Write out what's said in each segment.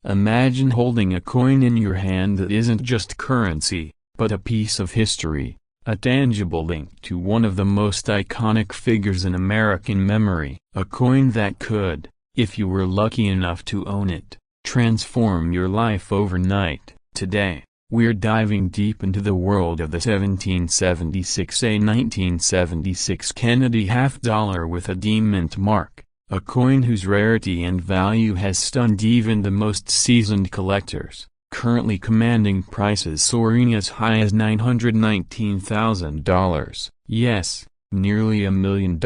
Imagine holding a coin in your hand that isn't just currency, but a piece of history, a tangible link to one of the most iconic figures in American memory. A coin that could, if you were lucky enough to own it, transform your life overnight. Today, we're diving deep into the world of the 1976 Kennedy half-dollar with a D-mint mark, a coin whose rarity and value has stunned even the most seasoned collectors, currently commanding prices soaring as high as $919,000. Yes, nearly $1 million.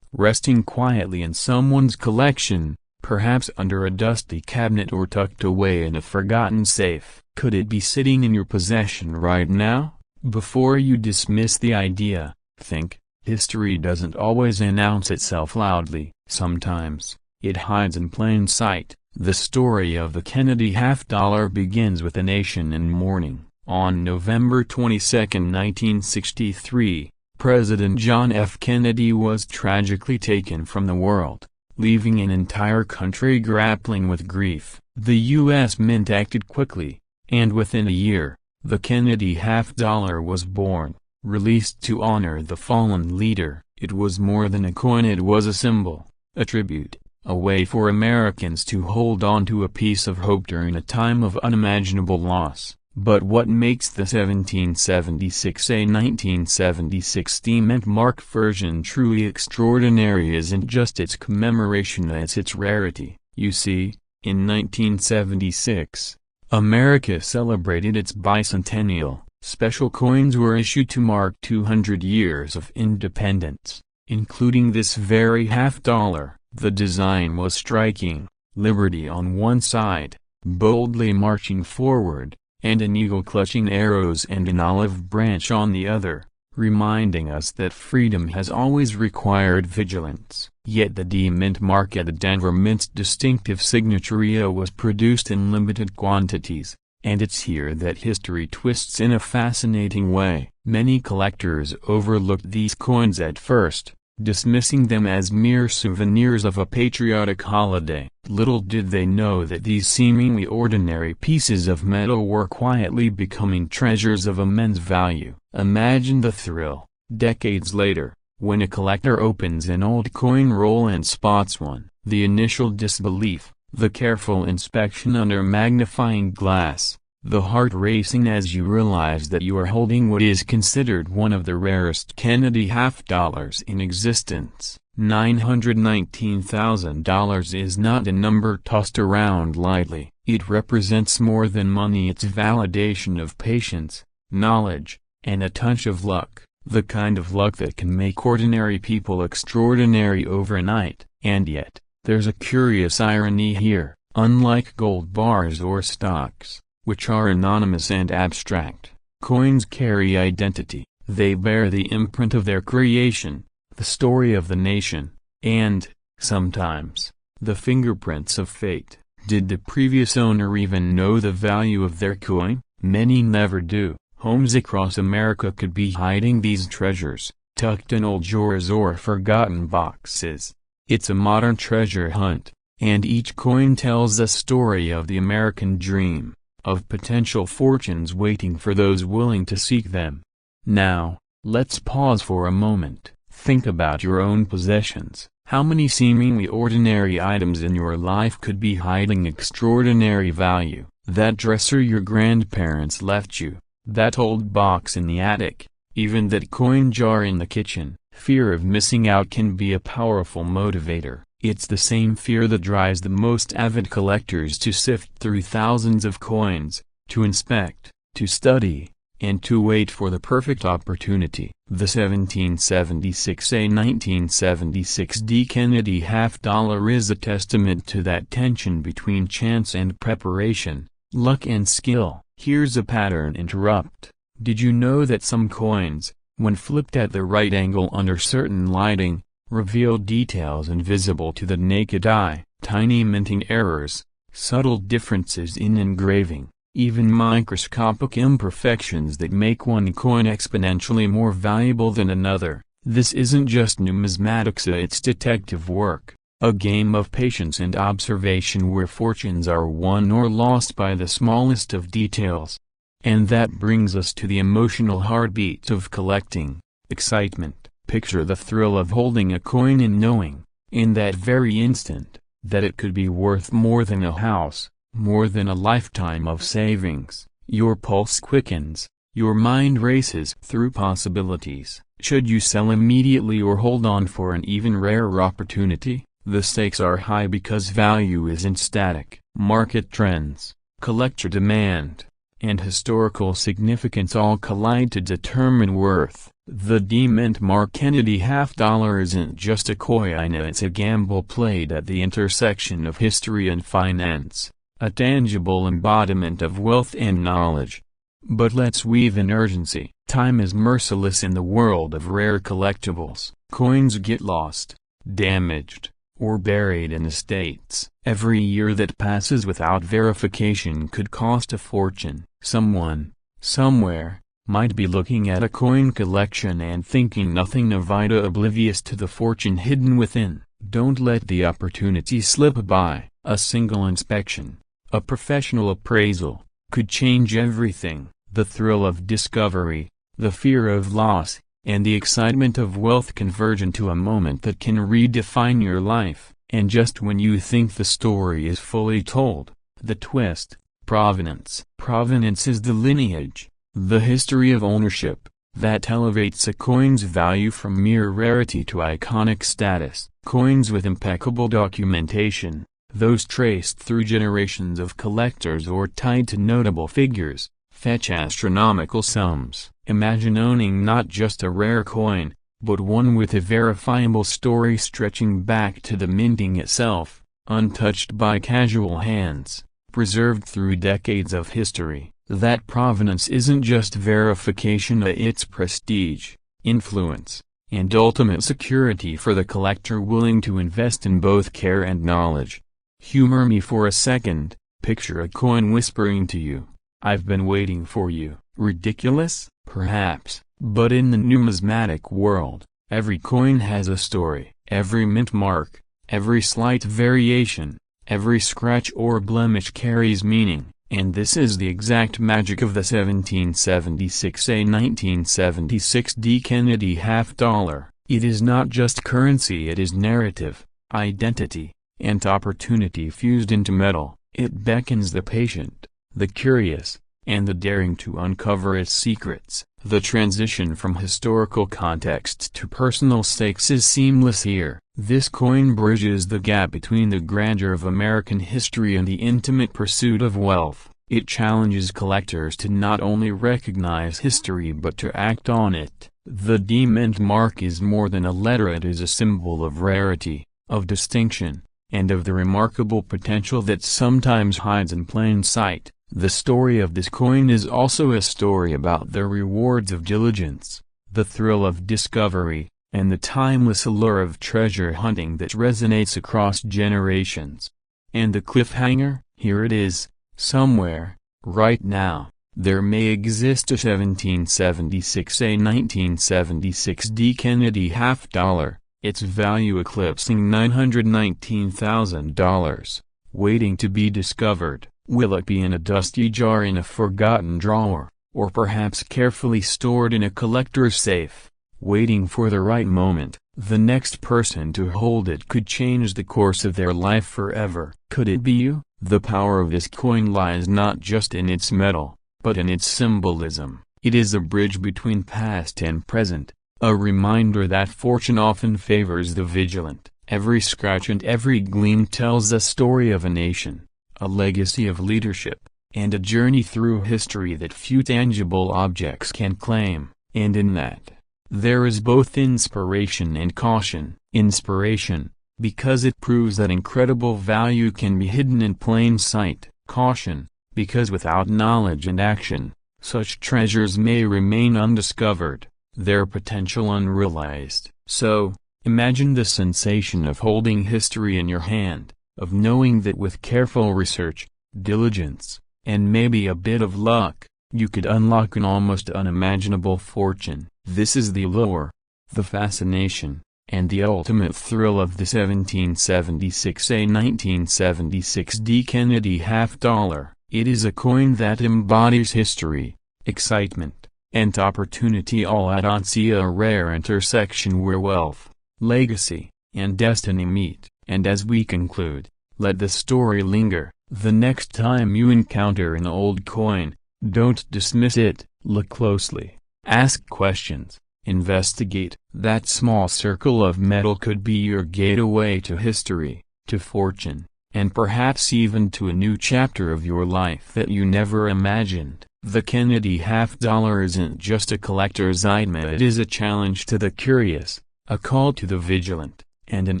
Resting quietly in someone's collection, perhaps under a dusty cabinet or tucked away in a forgotten safe. Could it be sitting in your possession right now? Before you dismiss the idea, think. History doesn't always announce itself loudly. Sometimes, it hides in plain sight. The story of the Kennedy half-dollar begins with a nation in mourning. On November 22, 1963, President John F. Kennedy was tragically taken from the world, leaving an entire country grappling with grief. The U.S. Mint acted quickly, and within a year, the Kennedy half-dollar was born, released to honor the fallen leader. It was more than a coin, it was a symbol, a tribute, a way for Americans to hold on to a piece of hope during a time of unimaginable loss. But what makes the 1976 D-mint mark version truly extraordinary isn't just its commemoration, it's its rarity. You see, in 1976, America celebrated its bicentennial. Special coins were issued to mark 200 years of independence, including this very half-dollar. The design was striking, liberty on one side, boldly marching forward, and an eagle clutching arrows and an olive branch on the other, reminding us that freedom has always required vigilance. Yet the D-mint mark at the Denver Mint's distinctive signature was produced in limited quantities, and it's here that history twists in a fascinating way. Many collectors overlooked these coins at first, dismissing them as mere souvenirs of a patriotic holiday. Little did they know that these seemingly ordinary pieces of metal were quietly becoming treasures of immense value. Imagine the thrill, decades later, when a collector opens an old coin roll and spots one. The initial disbelief, the careful inspection under magnifying glass, the heart racing as you realize that you are holding what is considered one of the rarest Kennedy half-dollars in existence. $919,000 is not a number tossed around lightly. It represents more than money. It's validation of patience, knowledge, and a touch of luck, the kind of luck that can make ordinary people extraordinary overnight. And yet, there's a curious irony here. Unlike gold bars or stocks, which are anonymous and abstract, coins carry identity. They bear the imprint of their creation, the story of the nation, and, sometimes, the fingerprints of fate. Did the previous owner even know the value of their coin? Many never do. Homes across America could be hiding these treasures, tucked in old drawers or forgotten boxes. It's a modern treasure hunt, and each coin tells a story of the American dream, of potential fortunes waiting for those willing to seek them. Now, let's pause for a moment. Think about your own possessions. How many seemingly ordinary items in your life could be hiding extraordinary value? That dresser your grandparents left you, that old box in the attic, even that coin jar in the kitchen. Fear of missing out can be a powerful motivator. It's the same fear that drives the most avid collectors to sift through thousands of coins, to inspect, to study, and to wait for the perfect opportunity. The 1976 D Kennedy half-dollar is a testament to that tension between chance and preparation, luck and skill. Here's a pattern interrupt. Did you know that some coins, when flipped at the right angle under certain lighting, reveal details invisible to the naked eye? Tiny minting errors, subtle differences in engraving, even microscopic imperfections that make one coin exponentially more valuable than another. This isn't just numismatics, it's detective work. A game of patience and observation where fortunes are won or lost by the smallest of details. And that brings us to the emotional heartbeat of collecting: excitement. Picture the thrill of holding a coin and knowing, in that very instant, that it could be worth more than a house, more than a lifetime of savings. Your pulse quickens, your mind races through possibilities. Should you sell immediately or hold on for an even rarer opportunity? The stakes are high because value isn't static. Market trends, collector demand, and historical significance all collide to determine worth. The D-Mint Mark Kennedy $50 isn't just a coin, it's a gamble played at the intersection of history and finance, a tangible embodiment of wealth and knowledge. But let's weave in urgency. Time is merciless in the world of rare collectibles. Coins get lost, damaged, or buried in estates. Every year that passes without verification could cost a fortune. Someone, somewhere, might be looking at a coin collection and thinking nothing of it, oblivious to the fortune hidden within. Don't let the opportunity slip by. A single inspection, a professional appraisal, could change everything. The thrill of discovery, the fear of loss, and the excitement of wealth converge into a moment that can redefine your life. And just when you think the story is fully told, the twist: provenance. Provenance is the lineage, the history of ownership, that elevates a coin's value from mere rarity to iconic status. Coins with impeccable documentation, those traced through generations of collectors or tied to notable figures, fetch astronomical sums. Imagine owning not just a rare coin, but one with a verifiable story stretching back to the minting itself, untouched by casual hands, preserved through decades of history. That provenance isn't just verification, it's prestige, influence, and ultimate security for the collector willing to invest in both care and knowledge. Humor me for a second. Picture a coin whispering to you, "I've been waiting for you." Ridiculous? Perhaps. But in the numismatic world, every coin has a story. Every mint mark, every slight variation, every scratch or blemish carries meaning. And this is the exact magic of the 1976 D. Kennedy $50. It is not just currency, it is narrative, identity, and opportunity fused into metal. It beckons the patient, the curious, and the daring to uncover its secrets. The transition from historical context to personal stakes is seamless here. This coin bridges the gap between the grandeur of American history and the intimate pursuit of wealth. It challenges collectors to not only recognize history but to act on it. The D-Mint mark is more than a letter, it is a symbol of rarity, of distinction, and of the remarkable potential that sometimes hides in plain sight. The story of this coin is also a story about the rewards of diligence, the thrill of discovery, and the timeless allure of treasure hunting that resonates across generations. And the cliffhanger? Here it is, somewhere, right now. There may exist a 1976 D. Kennedy $50, its value eclipsing $919,000, waiting to be discovered. Will it be in a dusty jar in a forgotten drawer, or perhaps carefully stored in a collector's safe, waiting for the right moment? The next person to hold it could change the course of their life forever. Could it be you? The power of this coin lies not just in its metal, but in its symbolism. It is a bridge between past and present, a reminder that fortune often favors the vigilant. Every scratch and every gleam tells the story of a nation, a legacy of leadership, and a journey through history that few tangible objects can claim. And in that, there is both inspiration and caution. Inspiration, because it proves that incredible value can be hidden in plain sight. Caution, because without knowledge and action, such treasures may remain undiscovered, their potential unrealized. So, imagine the sensation of holding history in your hand, of knowing that with careful research, diligence, and maybe a bit of luck, you could unlock an almost unimaginable fortune. This is the allure, the fascination, and the ultimate thrill of the 1976 D. Kennedy half-dollar. It is a coin that embodies history, excitement, and opportunity all at once, a rare intersection where wealth, legacy, and destiny meet. And as we conclude, let the story linger. The next time you encounter an old coin, don't dismiss it. Look closely, ask questions, investigate. That small circle of metal could be your gateway to history, to fortune, and perhaps even to a new chapter of your life that you never imagined. The Kennedy half-dollar isn't just a collector's item, it is a challenge to the curious, a call to the vigilant, and an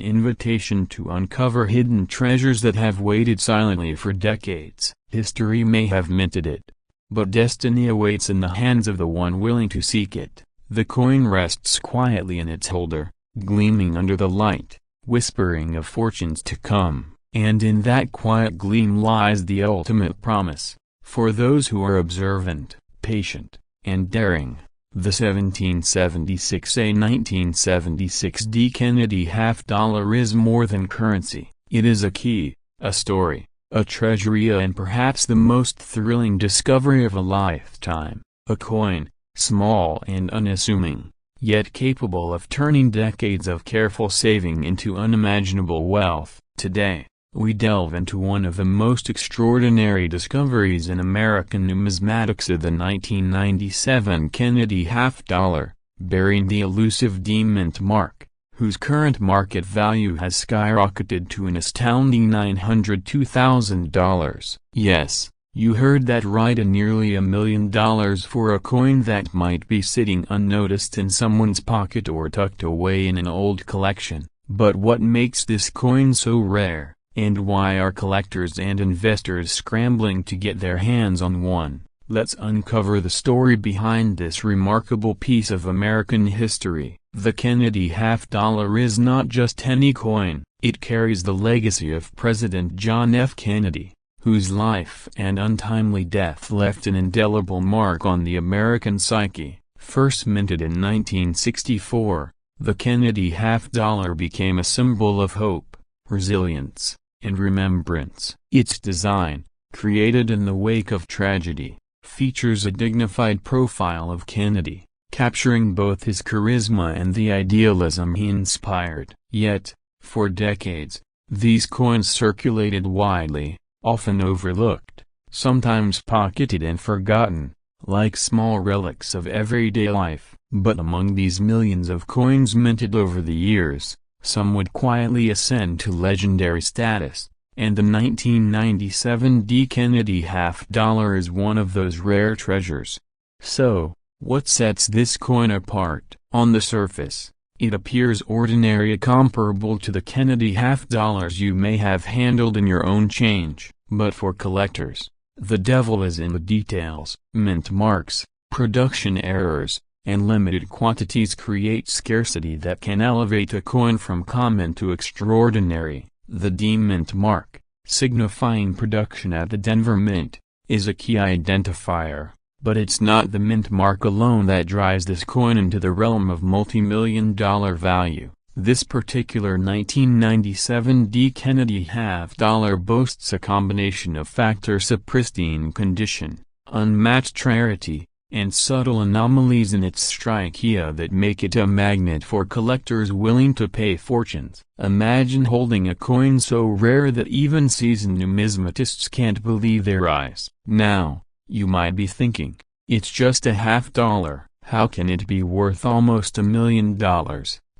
invitation to uncover hidden treasures that have waited silently for decades. History may have minted it, but destiny awaits in the hands of the one willing to seek it. The coin rests quietly in its holder, gleaming under the light, whispering of fortunes to come, and in that quiet gleam lies the ultimate promise, for those who are observant, patient, and daring. The 1976 D. Kennedy half-dollar is more than currency. It is a key, a story, a treasury, and perhaps the most thrilling discovery of a lifetime. A coin, small and unassuming, yet capable of turning decades of careful saving into unimaginable wealth. Today, we delve into one of the most extraordinary discoveries in American numismatics, of the 1997 Kennedy half-dollar, bearing the elusive D mint mark, whose current market value has skyrocketed to an astounding $902,000. Yes, you heard that right, nearly $1 million for a coin that might be sitting unnoticed in someone's pocket or tucked away in an old collection. But what makes this coin so rare, and why are collectors and investors scrambling to get their hands on one? Let's uncover the story behind this remarkable piece of American history. The Kennedy half-dollar is not just any coin, it carries the legacy of President John F. Kennedy, whose life and untimely death left an indelible mark on the American psyche. First minted in 1964, the Kennedy half-dollar became a symbol of hope, resilience, and remembrance. Its design, created in the wake of tragedy, features a dignified profile of Kennedy, capturing both his charisma and the idealism he inspired. Yet, for decades, these coins circulated widely, often overlooked, sometimes pocketed and forgotten, like small relics of everyday life. But among these millions of coins minted over the years, some would quietly ascend to legendary status, and the 1997 D. Kennedy half-dollar is one of those rare treasures. So, what sets this coin apart? On the surface, it appears ordinary, comparable to the Kennedy half-dollars you may have handled in your own change. But for collectors, the devil is in the details. Mint marks, production errors, and limited quantities create scarcity that can elevate a coin from common to extraordinary. The D mint mark, signifying production at the Denver Mint, is a key identifier, but it's not the mint mark alone that drives this coin into the realm of multi-million-dollar value. This particular 1997 D. Kennedy half-dollar boasts a combination of factors: a pristine condition, unmatched rarity, and subtle anomalies in its strikia that make it a magnet for collectors willing to pay fortunes. Imagine holding a coin so rare that even seasoned numismatists can't believe their eyes. Now, you might be thinking, it's just a half-dollar, how can it be worth almost $1 million?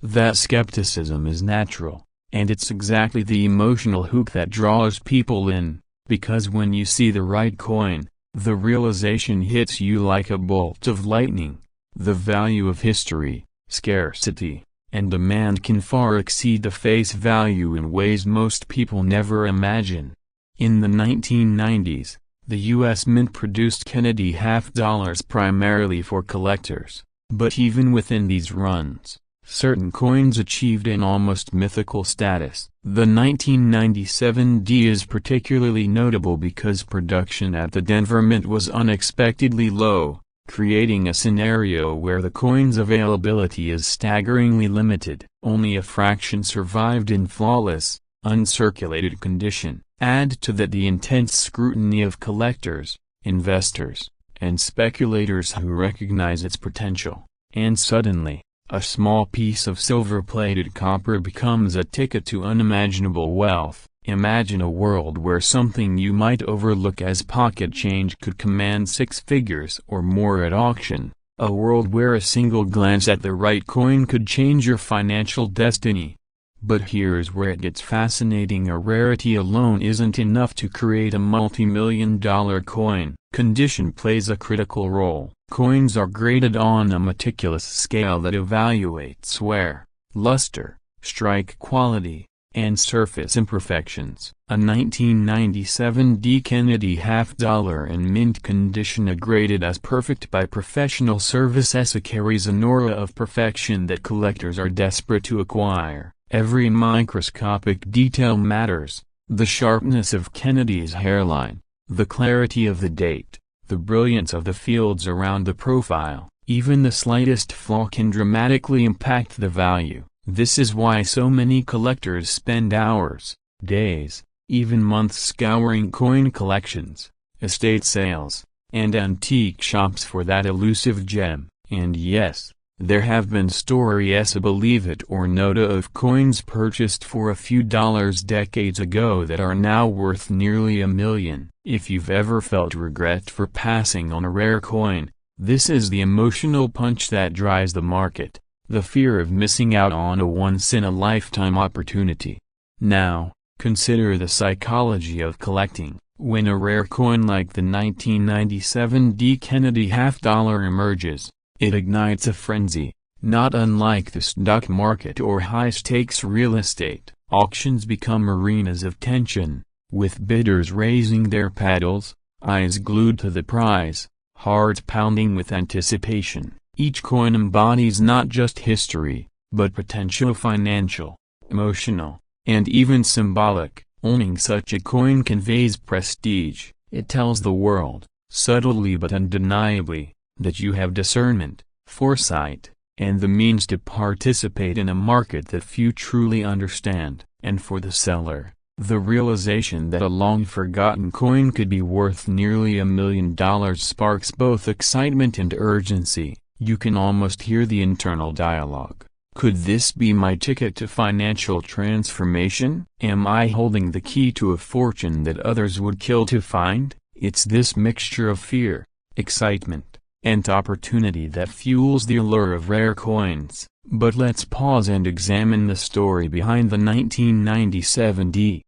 That skepticism is natural, and it's exactly the emotional hook that draws people in, because when you see the right coin, the realization hits you like a bolt of lightning. The value of history, scarcity, and demand can far exceed the face value in ways most people never imagine. In the 1990s, the U.S. Mint produced Kennedy half-dollars primarily for collectors, but even within these runs, certain coins achieved an almost mythical status. The 1997 D is particularly notable because production at the Denver Mint was unexpectedly low, creating a scenario where the coin's availability is staggeringly limited. only a fraction survived in flawless, uncirculated condition. Add to that the intense scrutiny of collectors, investors, and speculators who recognize its potential, and suddenly, a small piece of silver-plated copper becomes a ticket to unimaginable wealth. Imagine a world where something you might overlook as pocket change could command six figures or more at auction. A world where a single glance at the right coin could change your financial destiny. But here's where it gets fascinating. A rarity alone isn't enough to create a multi-million-dollar coin. Condition plays a critical role. Coins are graded on a meticulous scale that evaluates wear, luster, strike quality, and surface imperfections. A 1997 D. Kennedy half-dollar in mint condition graded as perfect by professional service carries an aura of perfection that collectors are desperate to acquire. Every microscopic detail matters: the sharpness of Kennedy's hairline, the clarity of the date, the brilliance of the fields around the profile. Even the slightest flaw can dramatically impact the value. This is why so many collectors spend hours, days, even months scouring coin collections, estate sales, and antique shops for that elusive gem. And yes, there have been stories, believe it or not, of coins purchased for a few dollars decades ago that are now worth nearly $1 million. If you've ever felt regret for passing on a rare coin, this is the emotional punch that drives the market, the fear of missing out on a once-in-a-lifetime opportunity. Now, consider the psychology of collecting. When a rare coin like the 1997 D. Kennedy half-dollar emerges, it ignites a frenzy. Not unlike the stock market or high-stakes real estate, auctions become arenas of tension, with bidders raising their paddles, eyes glued to the prize, hearts pounding with anticipation. Each coin embodies not just history, but potential: financial, emotional, and even symbolic. Owning such a coin conveys prestige. It tells the world, subtly but undeniably, that you have discernment, foresight, and the means to participate in a market that few truly understand. And for the seller, the realization that a long-forgotten coin could be worth nearly $1 million sparks both excitement and urgency. You can almost hear the internal dialogue. Could this be my ticket to financial transformation? Am I holding the key to a fortune that others would kill to find? It's this mixture of fear, excitement, and opportunity that fuels the allure of rare coins. But let's pause and examine the story behind the 1997 D.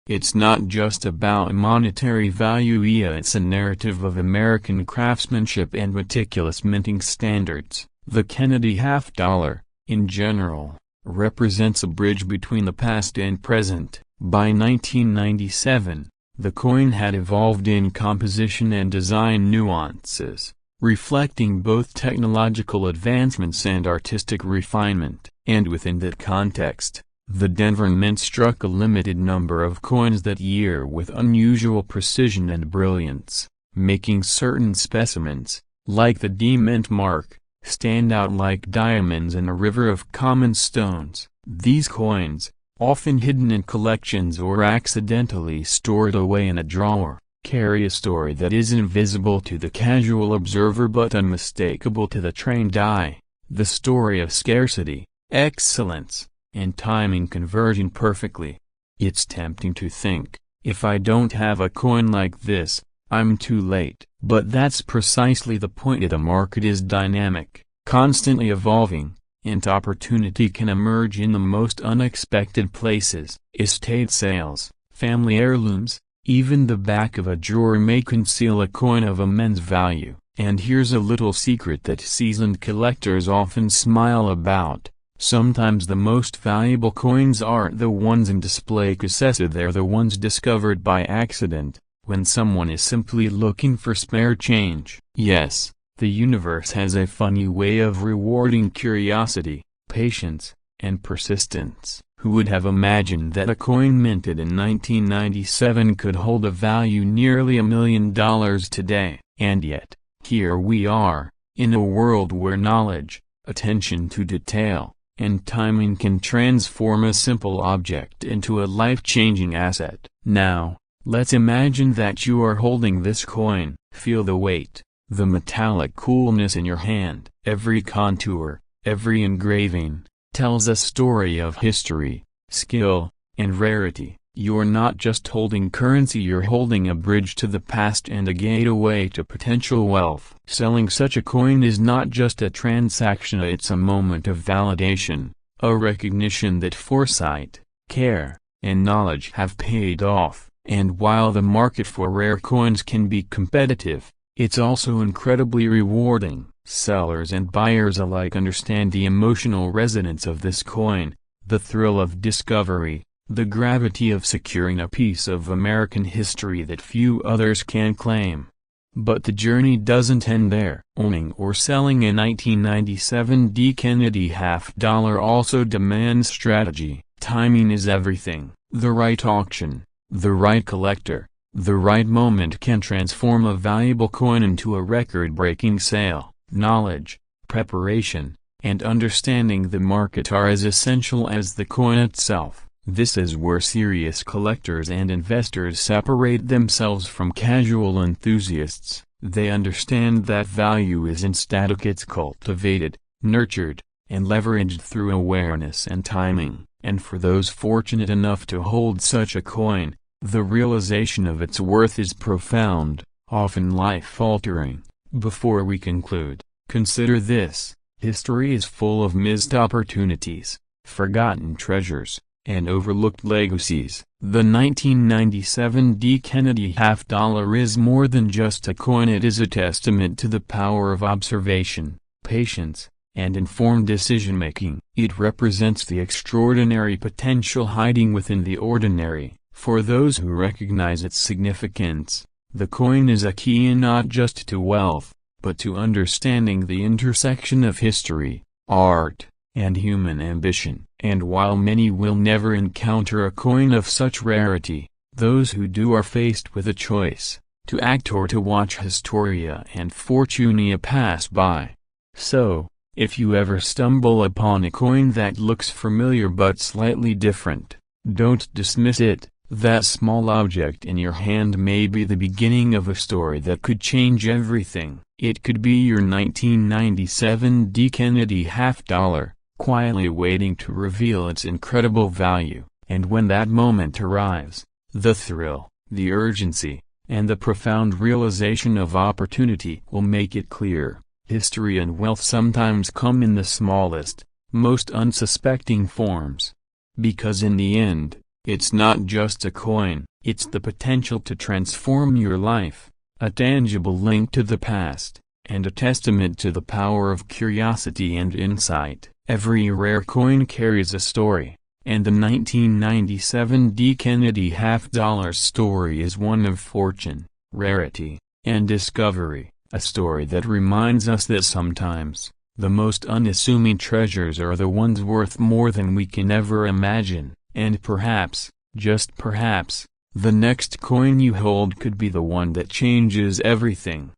It's not just about monetary value, it's a narrative of American craftsmanship and meticulous minting standards. The Kennedy half-dollar, in general, represents a bridge between the past and present. By 1997, the coin had evolved in composition and design nuances, reflecting both technological advancements and artistic refinement. And within that context, the Denver Mint struck a limited number of coins that year with unusual precision and brilliance, making certain specimens, like the D Mint mark, stand out like diamonds in a river of common stones. These coins, often hidden in collections or accidentally stored away in a drawer, carry a story that is invisible to the casual observer but unmistakable to the trained eye. The story of scarcity, excellence, and timing converging perfectly. It's tempting to think, if I don't have a coin like this, I'm too late. But that's precisely the point. The market is dynamic, constantly evolving, and opportunity can emerge in the most unexpected places. Estate sales, family heirlooms, even the back of a drawer may conceal a coin of immense value. And here's a little secret that seasoned collectors often smile about. Sometimes the most valuable coins aren't the ones in display cases, they're the ones discovered by accident, when someone is simply looking for spare change. Yes, the universe has a funny way of rewarding curiosity, patience, and persistence. Who would have imagined that a coin minted in 1997 could hold a value nearly $1 million today? And yet, here we are, in a world where knowledge, attention to detail, and timing can transform a simple object into a life-changing asset. Now, let's imagine that you are holding this coin. Feel the weight, the metallic coolness in your hand. Every contour, every engraving, tells a story of history, skill, and rarity. You're not just holding currency, you're holding a bridge to the past and a gateway to potential wealth. Selling such a coin is not just a transaction, it's a moment of validation, a recognition that foresight, care, and knowledge have paid off. And while the market for rare coins can be competitive, it's also incredibly rewarding. Sellers and buyers alike understand the emotional resonance of this coin, the thrill of discovery, the gravity of securing a piece of American history that few others can claim. But the journey doesn't end there. Owning or selling a 1997 D. Kennedy half-dollar also demands strategy. Timing is everything. The right auction, the right collector, the right moment can transform a valuable coin into a record-breaking sale. Knowledge, preparation, and understanding the market are as essential as the coin itself. This is where serious collectors and investors separate themselves from casual enthusiasts. They understand that value isn't static, it's cultivated, nurtured, and leveraged through awareness and timing. And for those fortunate enough to hold such a coin, the realization of its worth is profound, often life-altering. Before we conclude, consider this: history is full of missed opportunities, forgotten treasures, and overlooked legacies. The 1997 D. Kennedy half-dollar is more than just a coin, it is a testament to the power of observation, patience, and informed decision-making. It represents the extraordinary potential hiding within the ordinary. For those who recognize its significance, the coin is a key not just to wealth, but to understanding the intersection of history, art, and human ambition. And while many will never encounter a coin of such rarity, those who do are faced with a choice: to act or to watch Historia and Fortunia pass by. So, if you ever stumble upon a coin that looks familiar but slightly different, don't dismiss it. That small object in your hand may be the beginning of a story that could change everything. It could be your 1997 D. Kennedy half-dollar, quietly waiting to reveal its incredible value. And when that moment arrives, the thrill, the urgency, and the profound realization of opportunity will make it clear. History and wealth sometimes come in the smallest, most unsuspecting forms. Because in the end, it's not just a coin, it's the potential to transform your life, a tangible link to the past, and a testament to the power of curiosity and insight. Every rare coin carries a story, and the 1997 D. Kennedy half-dollar's story is one of fortune, rarity, and discovery, a story that reminds us that sometimes, the most unassuming treasures are the ones worth more than we can ever imagine. And perhaps, just perhaps, the next coin you hold could be the one that changes everything.